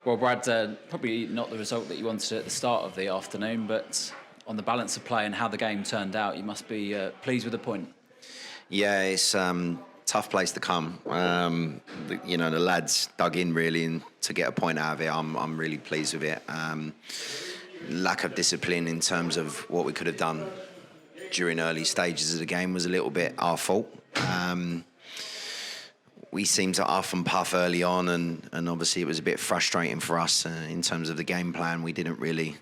Well, Brad, probably not the result that you wanted at the start of the afternoon, but on the balance of play and how the game turned out, you must be pleased with the point. Yeah, it's tough place to come. The lads dug in really, and to get a point out of it, I'm really pleased with it. Lack of discipline in terms of what we could have done during early stages of the game was a little bit our fault. We seemed to huff and puff early on, and obviously it was a bit frustrating for us in terms of the game plan. We didn't really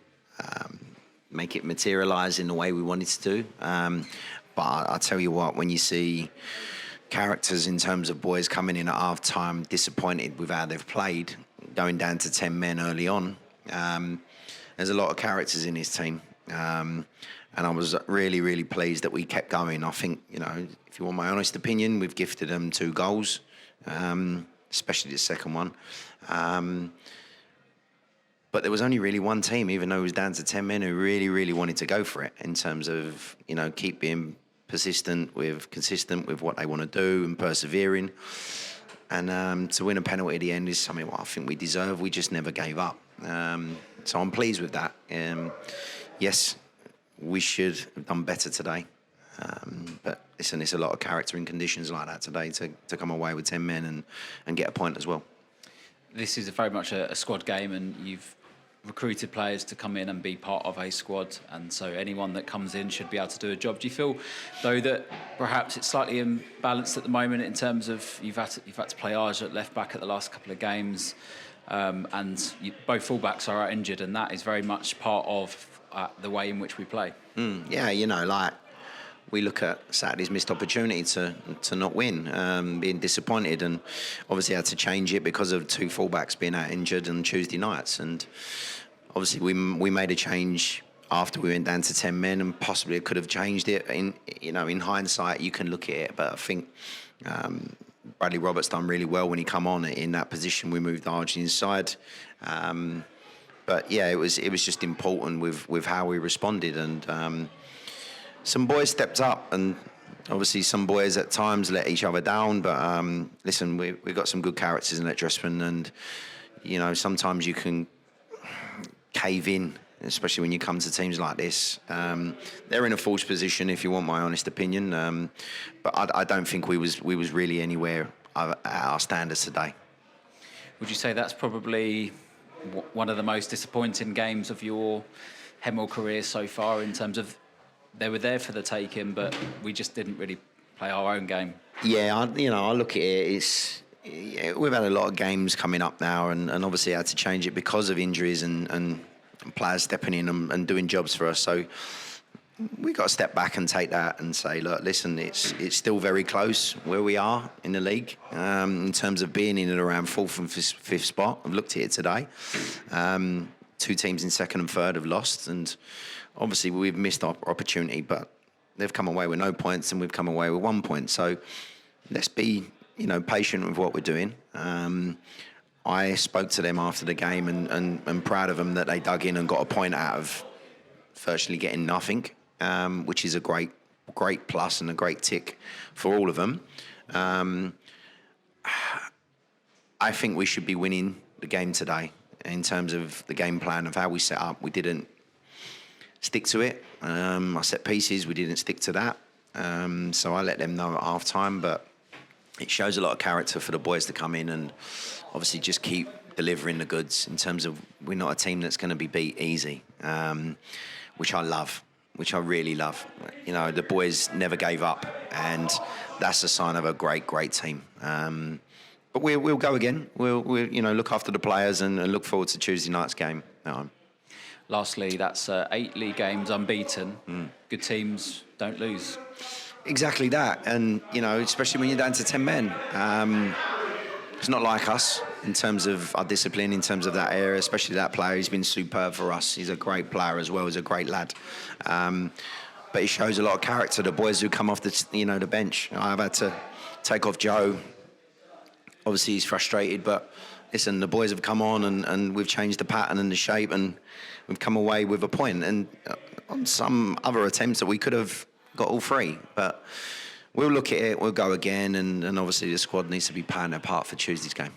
make it materialise in the way we wanted to do. But I'll tell you what, when you see characters in terms of boys coming in at half time disappointed with how they've played, going down to 10 men early on, there's a lot of characters in his team. And I was really, really pleased that we kept going. I think, if you want my honest opinion, we've gifted them 2 goals, especially the second one. But there was only really one team, even though it was down to 10 men, who really, really wanted to go for it in terms of, keep being consistent with what they want to do and persevering. And to win a penalty at the end is something I think we deserve. We just never gave up. So I'm pleased with that. Yes, we should have done better today. But listen, it's a lot of character in conditions like that today to come away with 10 men and get a point as well. This is very much a squad game, and you've recruited players to come in and be part of a squad, and so anyone that comes in should be able to do a job. Do you feel, though, that perhaps it's slightly imbalanced at the moment in terms of you've had to play Arj at left back at the last couple of games, and both fullbacks are out injured, and that is very much part of the way in which we play? Yeah, we look at Saturday's missed opportunity to not win, being disappointed, and obviously had to change it because of 2 fullbacks being out injured on Tuesday nights. And obviously we made a change after we went down to 10 men, and possibly could have changed it. In hindsight, you can look at it, but I think Bradley Roberts done really well when he come on in that position. We moved Arj inside. But yeah, it was just important with how we responded, and some boys stepped up, and obviously some boys at times let each other down. But listen, we've got some good characters in that dressman, and sometimes you can cave in, especially when you come to teams like this. They're in a false position, if you want my honest opinion. But I don't think we was really anywhere at our standards today. Would you say that's probably one of the most disappointing games of your Hemel career so far, in terms of they were there for the taking, but we just didn't really play our own game? Yeah, I look at it. We've had a lot of games coming up now, and obviously had to change it because of injuries and players stepping in and doing jobs for us. So we got to step back and take that and say, look, listen, it's still very close where we are in the league, in terms of being in and around 4th and 5th spot. I've looked at it today. 2 teams in 2nd and 3rd have lost, and obviously we've missed our opportunity, but they've come away with no points and we've come away with 1 point. So let's be, patient with what we're doing. I spoke to them after the game and proud of them that they dug in and got a point out of virtually getting nothing, which is a great plus and a great tick for all of them. I think we should be winning the game today in terms of the game plan of how we set up. We didn't stick to it. Our set pieces, we didn't stick to that. So I let them know at half time, but it shows a lot of character for the boys to come in and obviously just keep delivering the goods, in terms of we're not a team that's going to be beat easy, which I love, which I really love. The boys never gave up, and that's a sign of a great, great team. But we'll go again. We'll look after the players and look forward to Tuesday night's game. Lastly, that's 8 league games unbeaten. Good teams don't lose. Exactly that, and especially when you're down to 10 men. It's not like us in terms of our discipline, in terms of that area, especially that player. He's been superb for us. He's a great player as well. He's a great lad. But he shows a lot of character. The boys who come off the bench. I've had to take off Joe. Obviously, he's frustrated, but listen, the boys have come on and we've changed the pattern and the shape, and we've come away with a point. And on some other attempts that we could have got all 3, but we'll look at it, we'll go again, and obviously the squad needs to be playing their part for Tuesday's game.